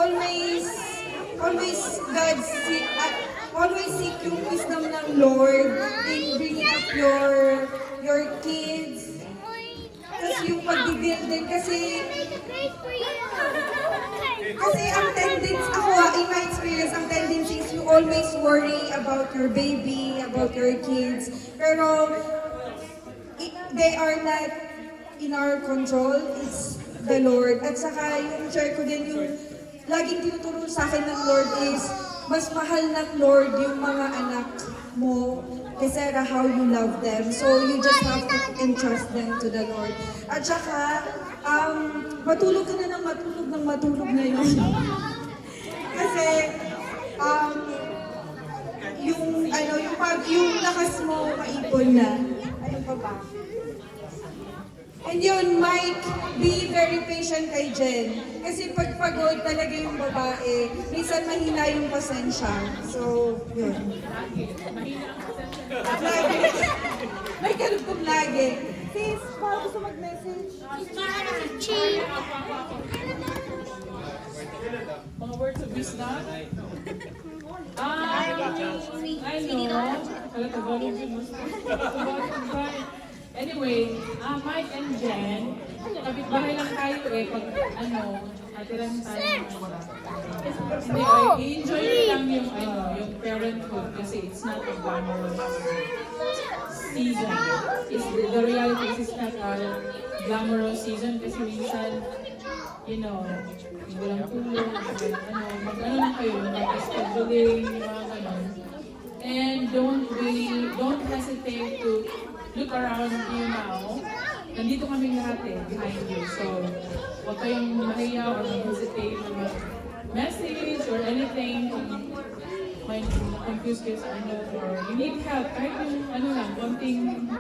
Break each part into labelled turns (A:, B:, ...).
A: always always seek yung wisdom ng Lord in bringing up your kids. Tapos yung pag-deal din kasi ang tendency, in my experience, ang tendency is you always worry about your baby, about your kids. Pero they are not in our control. It's the Lord. At saka yung share ko din yung laging tinuturo sa akin ng Lord is mas mahal ng Lord yung mga anak mo kasi how you love them. So you just have to entrust them to the Lord. At saka, matulog ka na ng matulog ngayon. Kasi, yung lakas mo maipon na. Ano pa ba? And yun, Mike, be very patient kay Jen. Kasi pag pagod talaga yung babae, minsan mahina yung pasensya. So, yun. Lagi. May ganun kong lagi. Sis, baka gusto mag-message.
B: Mga words of wisdom? I know. Anyway, Mike and Jen, kapit-bahay lang tayo pag atiran tayo i-enjoy lang yung parenthood kasi it's not a glamorous season. The reality is it's not a glamorous season kasi minsan, walang tulog, mag-ano lang kayo, mag-scheduling, mga ganon. And don't hesitate to look around you now. Nandito kami lahat behind you. So, huwag kayong mahiya or hesitate na mag-message or anything kung may confused kayo sa or you need help, kahit yung konting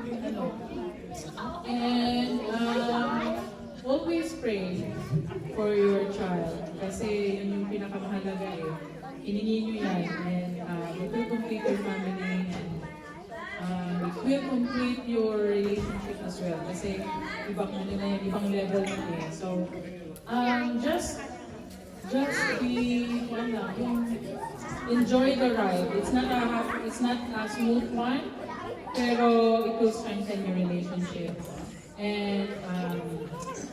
B: And always pray for your child kasi yun yung pinakamahalaga Hiningi nyo yan and it will complete your family and it will complete your relationship as well kasi ibang ibang level na So, just be, enjoy the ride. It's not a smooth one, pero it will strengthen your relationship. And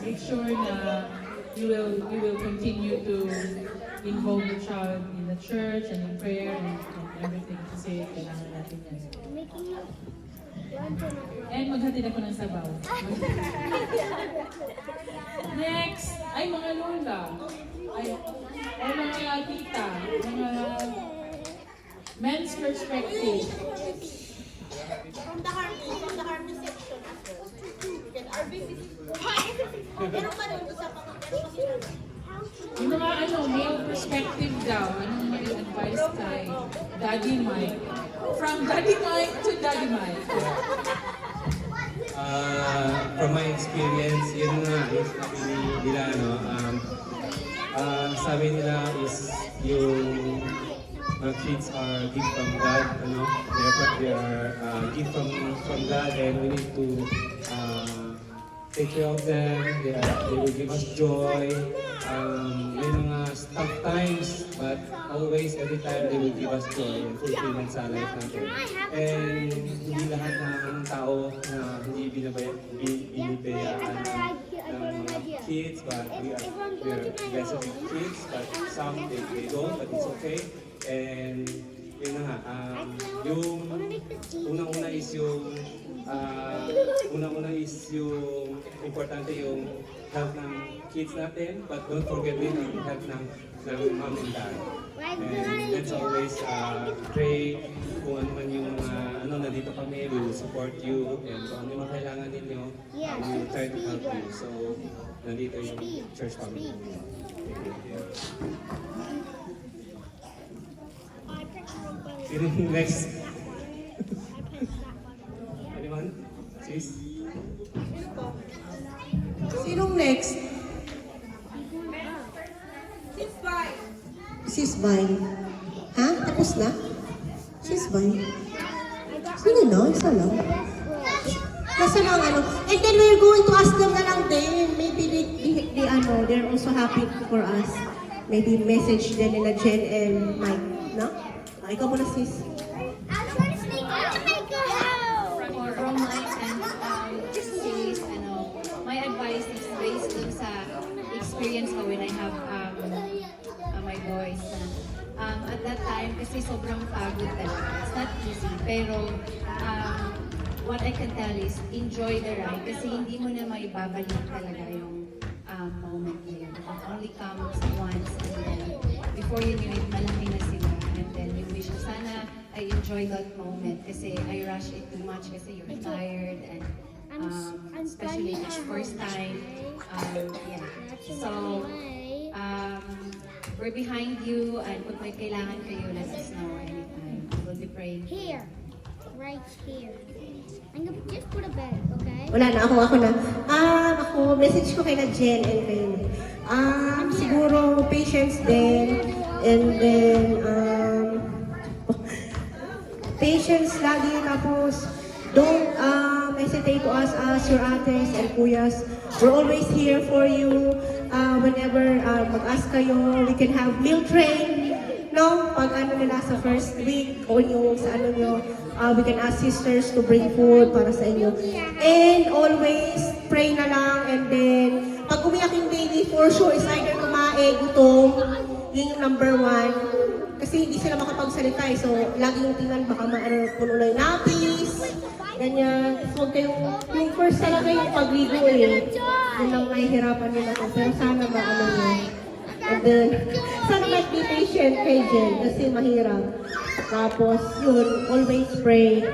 B: make sure na you will continue to involve the child in the church and in prayer and everything kasi kailangan natin yan. And maghatid ako ng sabaw. Next, ay mga lola. Ay mga tita. Mga men's perspective.
C: From the harmony section ako. Meron pa doon sa mga
B: Yung mga male perspective daw, anong may advice kay Daddy Mike? From Daddy Mike to Daddy Mike.
D: From my experience, yun nga, is sabi nila, sabi nila is yung kids are gift from God, they are gift from God, and we need to take care of them. They will give us joy. May mga tough times, but always, every time, they will give us joy and fulfillment sa life natin. And hindi lahat ng tao na hindi binibayaan ng mga kids, but we are blessed with kids, but some they don't, but it's okay. And yun na nga, yung unang-una is yung importante yung health ng kids natin, but don't forget din yung health ng mom and dad. And let's always pray kung ano man yung nandito kami, we will support you, and kung ano yung kailangan ninyo, we will try to help you. So, nandito yung church family. Next. Anyone? Sis?
A: Sinong next?
E: Sis Vine. Ha? Tapos na? Sis Vine. Sino no? Isa lang. Kasi lang and then we're going to ask them na lang din. Maybe they're also happy for us. maybe message din nila Jen and Mike, no? Ikaw muna sis.
F: From my end, is, my advice is based dun sa experience ko when I have my boys. At that time, kasi sobrang pagod talaga. It's not easy, pero what I can tell is enjoy the ride kasi hindi mo na maibabalik talaga yung moment na yun. It only comes once and then before you knew it, malaki na sila. And then you wish ko sana I enjoy that moment kasi I rush it too much kasi you're tired and especially it's first time. Yeah. So, we're behind you and kung may kailangan kayo, let us know anytime. We'll be praying.
G: Here, right here. I'm gonna just put a bed, okay?
E: Wala na, ako na. Ako, message ko kay na Jen and kay siguro patience din. And then, patience lagi, tapos don't hesitate to us as your ates and kuyas. We're always here for you. Whenever mag-ask kayo, we can have meal train. No? Pag ano nila sa first week o yung sa ano nyo, we can ask sisters to bring food para sa inyo. And always pray na lang and then pag umiyak yung baby, for sure is either kumain, gutom, yun yung number one. Kasi hindi sila makapagsalita eh. So, lagi yung tingnan baka puno na yung napis. Ganyan. So, huwag kayong, yung first talaga yung pagligo eh. Yun lang mahihirapan nila ako. Pero sana maano nyo. And then, sana be patient kay Jen kasi mahirap. Tapos, yun, always pray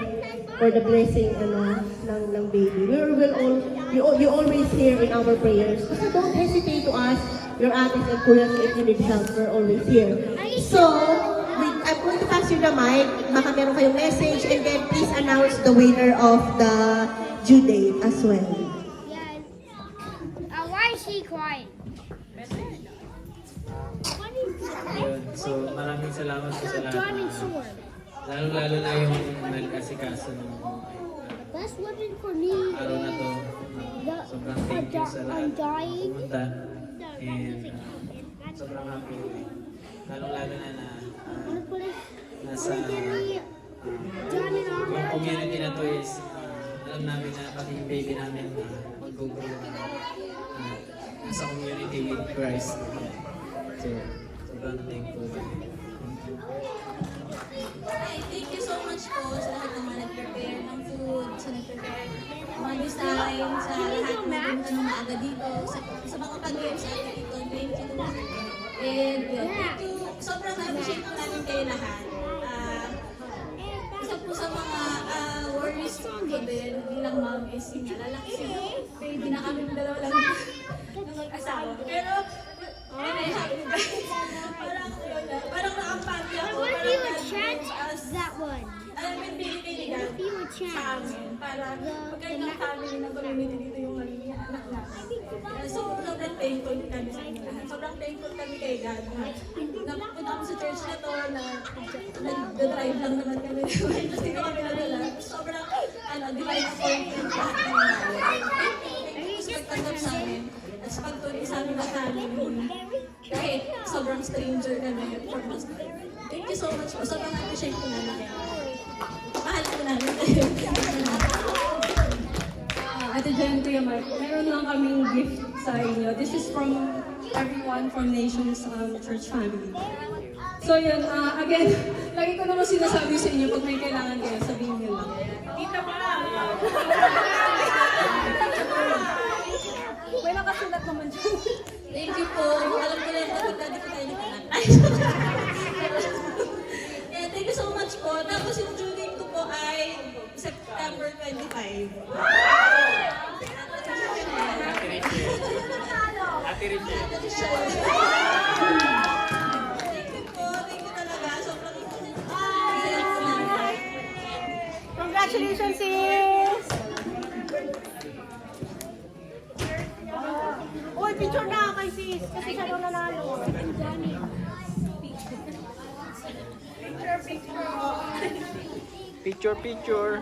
E: for the blessing ng baby. You always hear in our prayers. So, don't hesitate to ask your aunties and kuya if you need help. We're always here. So, I'm going to pass you the mic. Baka meron kayong message and then please announce the winner of the due date as well.
G: Yes. Why is she crying?
D: Yun. So, maraming salamat po sa lahat.
G: Diamond sword.
D: Lalo-lalo na yung nag-asikaso ng
G: Best weapon for me
D: araw na to.
G: is
D: Sobrang thank you sa lahat
G: I'm dying.
D: pumunta. And sobrang happy. Lalo-lalo na
G: I'm gonna put it.
D: nasa
G: Diamond
D: yung
G: armor.
D: community na to is alam namin na pati yung baby namin mag-go-grow na nasa community with Christ. So, sobrang thankful.
C: Hi, thank you so much po sa lahat ng mga nag-prepare ng food, sa nag-prepare ng mga design, sa lahat ng pumunta ng maaga dito, sa mga pag-game sa atin dito. Thank you. And thank you. Sobrang appreciate po namin kayo lahat. Isa po sa mga worries ko din bilang mom is yung nalalaki sila. Hindi na kami ng dalawa lang ng mag-asawa. Pero, parang nakampati ako.
G: I want you a chance. That one.
C: Alam mo, binigay ni God
G: You a
C: sa
G: chance.
C: amin para pagkain ng family ng community dito yung magiging anak namin. So, sobrang thankful kami sa inyo lahat. Sobrang thankful kami kay God na napunta kami sa church na to na nag-drive lang naman kami. Kasi kami nadala. Sobrang divine appointment lahat ng nangyari. Thank you sa pagtanggap sa amin. At sa pagtuloy sa amin na family. Kahit sobrang stranger kami. Thank you so much po. Sobrang appreciate ko namin. Mahal ko namin.
H: Ate Jen, Kuya Mark, meron lang kaming gift sa inyo. This is from everyone from Nations Church family. So yun, again, lagi ko naman sinasabi sa inyo pag may kailangan kayo, sabihin niyo lang.
C: Kita pa!
H: May nakasulat naman dyan.
C: Thank you po. Alam ko lang na pagkadi ko tayo nakalat. Yeah, thank you so much po. Tapos yung due date ko po ay September 25.
D: Ate Richie.
C: Thank you po. Thank you talaga. Sobrang saya po namin.
G: Congratulations, sis! Uy, picture na kay sis. Kasi siya daw nanalo.
I: Picture.